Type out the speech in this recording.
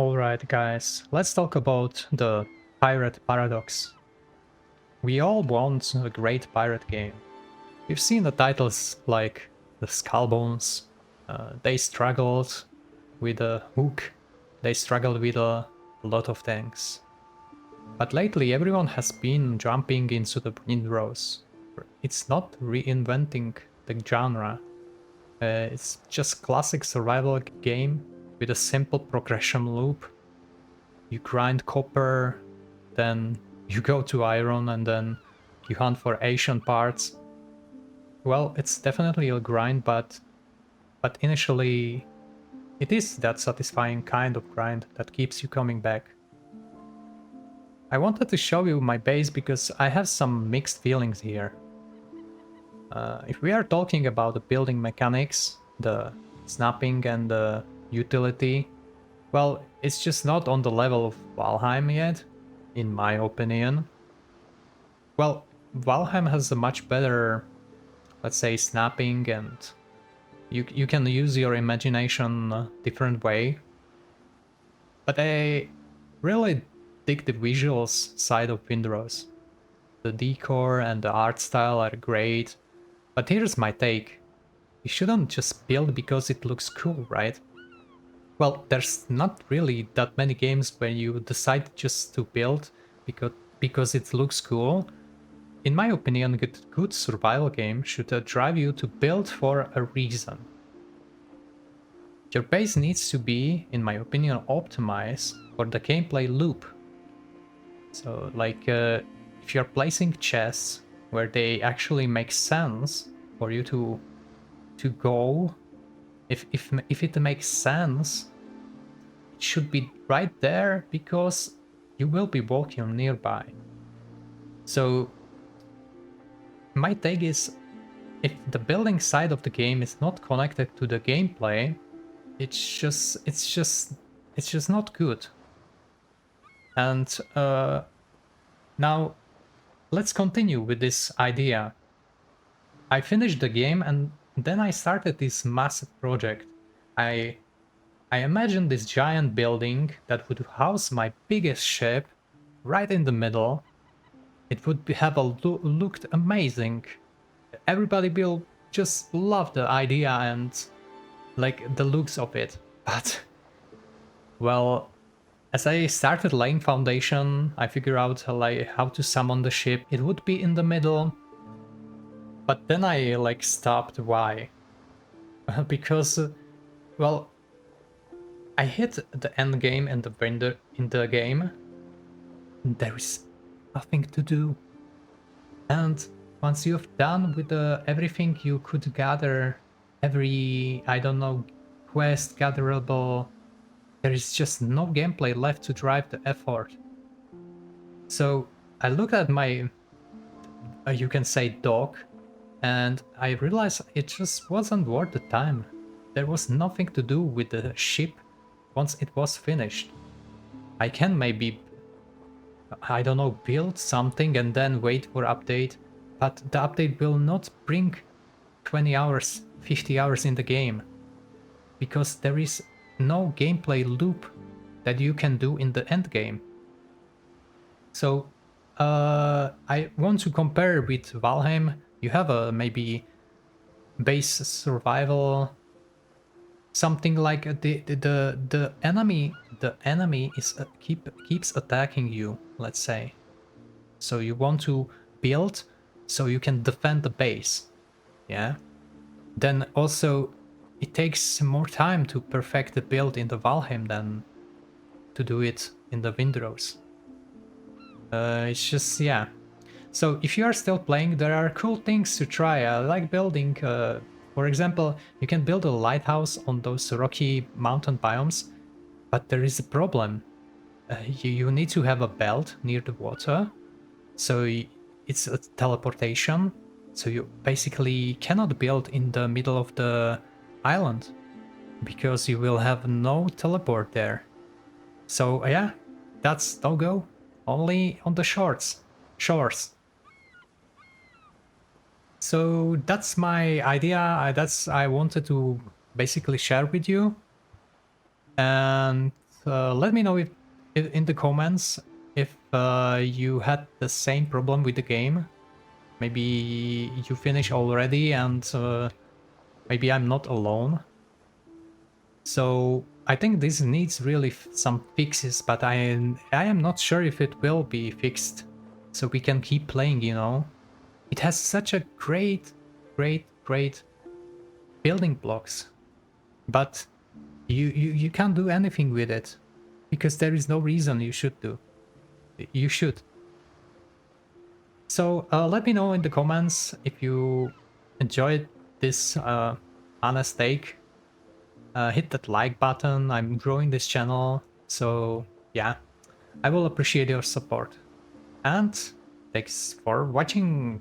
Alright guys, let's talk about the pirate paradox. We all want a great pirate game. We've seen the titles like the Skullbones, they struggled with a hook, they struggled with a lot of things. But lately everyone has been jumping into the Windrose. It's not reinventing the genre, it's just classic survival game with a simple progression loop. You grind copper, then you go to iron, and then you hunt for Asian parts. Well, it's definitely a grind, but initially it is that satisfying kind of grind that keeps you coming back. I wanted to show you my base because I have some mixed feelings here. If we are talking about the building mechanics, the snapping and the utility, well, it's just not on the level of Valheim yet, in my opinion. Well, Valheim has a much better, let's say, snapping, and you can use your imagination a different way. But I really dig the visuals side of Windrose. The decor and the art style are great. But here's my take. You shouldn't just build because it looks cool, right? Well, there's not really that many games where you decide just to build because it looks cool. In my opinion, a good survival game should drive you to build for a reason. Your base needs to be, in my opinion, optimized for the gameplay loop. So, like, if you're placing chests where they actually make sense for you to go, if it makes sense, it should be right there because you will be walking nearby. So my take is, if the building side of the game is not connected to the gameplay, it's just not good. And now let's continue with this idea. I finished the game and then I started this massive project. I I imagined this giant building that would house my biggest ship right in the middle. It would have looked amazing. Everybody will just love the idea and like the looks of it. But well, as I started laying foundation, I figured out like how to summon the ship. It would be in the middle, but then I like stopped. Why? Because well, I hit the end game and the vendor in the game. There is nothing to do. And once you've done with everything you could gather, every, I don't know, quest gatherable, there is just no gameplay left to drive the effort. So I looked at my, you can say, dock, and I realized it just wasn't worth the time. There was nothing to do with the ship once it was finished. I can maybe, I don't know, build something and then wait for update, but the update will not bring 20 hours, 50 hours in the game, because there is no gameplay loop that you can do in the end game. So I want to compare with Valheim. You have a maybe base survival, something like the enemy is keeps attacking you, let's say. So you want to build so you can defend the base. Yeah. Then also it takes more time to perfect the build in the Valheim than to do it in the Windrose. It's just, yeah. So if you are still playing, there are cool things to try. I like building, for example, you can build a lighthouse on those rocky mountain biomes, but there is a problem. You need to have a belt near the water, so it's a teleportation. So you basically cannot build in the middle of the island because you will have no teleport there. So yeah, that's no go. Only on the shores. So that's my idea. I wanted to basically share with you. And let me know if in the comments if you had the same problem with the game. Maybe you finish already, and maybe I'm not alone. So I think this needs really some fixes, but I am not sure if it will be fixed. So we can keep playing, you know. It has such a great building blocks, but you can't do anything with it because there is no reason you should do. You should. So let me know in the comments if you enjoyed this honest take. Hit that like button. I'm growing this channel, so yeah, I will appreciate your support. And thanks for watching.